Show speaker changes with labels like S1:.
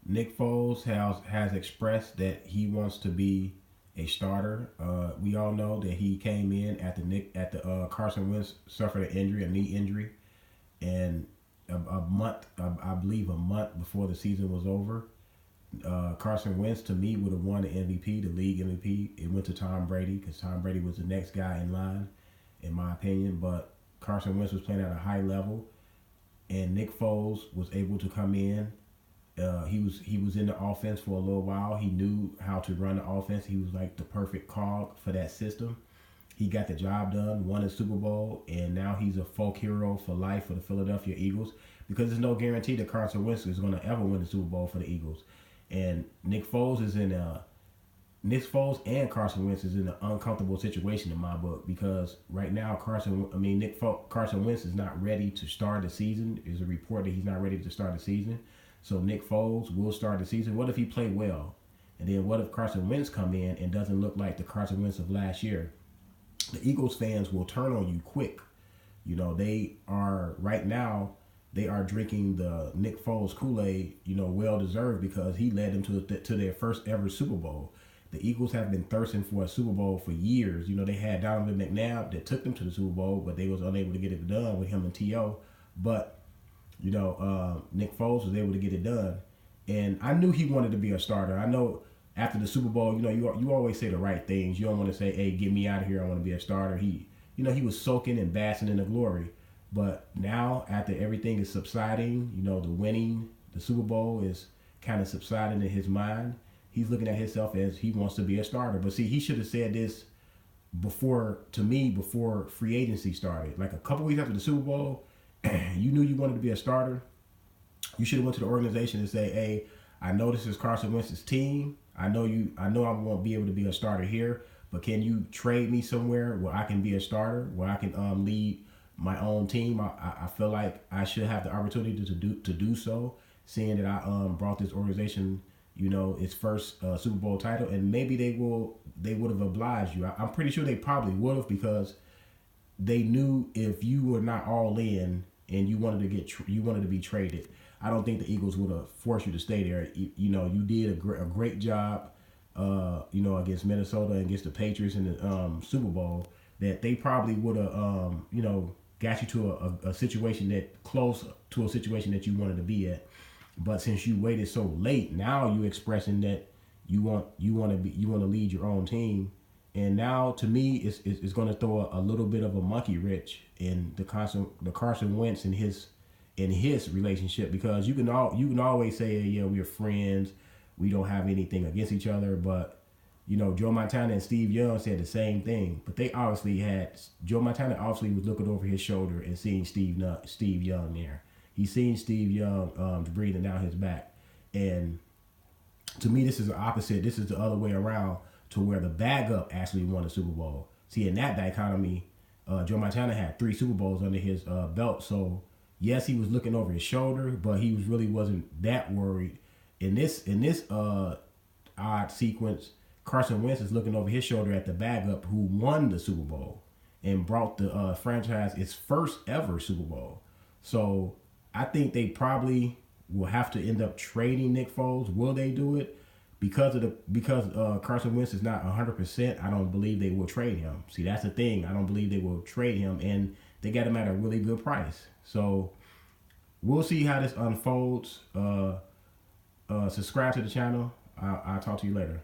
S1: Nick Foles has expressed that he wants to be a starter. We all know that he came in at the Carson Wentz suffered an injury, a knee injury, and a month, I believe, a month before the season was over, Carson Wentz to me would have won the MVP, the league MVP. It went to Tom Brady because Tom Brady was the next guy in line, in my opinion. But Carson Wentz was playing at a high level, and Nick Foles was able to come in. He was in the offense for a little while. He knew how to run the offense. He was like the perfect cog for that system. He got the job done, won a Super Bowl, and now he's a folk hero for life for the Philadelphia Eagles because there's no guarantee that Carson Wentz is going to ever win the Super Bowl for the Eagles. And Nick Foles and Carson Wentz is in an uncomfortable situation in my book because right now Carson Wentz is not ready to start the season. There's a report that he's not ready to start the season. So Nick Foles will start the season. What if he play well? And then what if Carson Wentz come in and doesn't look like the Carson Wentz of last year? The Eagles fans will turn on you quick. You know, they are right now, they are drinking the Nick Foles Kool-Aid, well deserved because he led them to their first ever Super Bowl. The Eagles have been thirsting for a Super Bowl for years. They had Donovan McNabb that took them to the Super Bowl, but they was unable to get it done with him and T.O. But, Nick Foles was able to get it done. And I knew he wanted to be a starter. I know after the Super Bowl, you always say the right things. You don't want to say, hey, get me out of here. I want to be a starter. He was soaking and basking in the glory. But now, after everything is subsiding, the winning, the Super Bowl is kind of subsiding in his mind. He's looking at himself as he wants to be a starter. But see, he should have said this before free agency started. Like a couple weeks after the Super Bowl, you knew you wanted to be a starter. You should have went to the organization and say, hey, I know this is Carson Wentz's team. I know I won't be able to be a starter here, but can you trade me somewhere where I can be a starter, where I can lead my own team? I feel like I should have the opportunity to do so, seeing that I brought this organization, its first Super Bowl title, and maybe they would have obliged you. I'm pretty sure they probably would have because they knew if you were not all in and you wanted to be traded, I don't think the Eagles would have forced you to stay there. You did a great job, against Minnesota and against the Patriots in the Super Bowl. That they probably would have, got you to a situation that close to a situation that you wanted to be at. But since you waited so late, now you're expressing that you want to lead your own team. And now, to me, it's going to throw a little bit of a monkey wrench in the Carson Wentz and his relationship, because you can always say, yeah, we're friends, we don't have anything against each other, but Joe Montana and Steve Young said the same thing. But Joe Montana obviously was looking over his shoulder and seeing Steve Young there. He's seen Steve Young breathing down his back, and to me, this is the opposite. This is the other way around, to where the backup actually won the Super Bowl. See, in that dichotomy, Joe Montana had 3 Super Bowls under his belt. So yes, he was looking over his shoulder, but he really wasn't that worried. In this odd sequence, Carson Wentz is looking over his shoulder at the backup who won the Super Bowl and brought the franchise its first ever Super Bowl. So I think they probably will have to end up trading Nick Foles. Will they do it? Because Carson Wentz is not 100%, I don't believe they will trade him. See, that's the thing. I don't believe they will trade him, and they got him at a really good price. So we'll see how this unfolds. Subscribe to the channel. I'll talk to you later.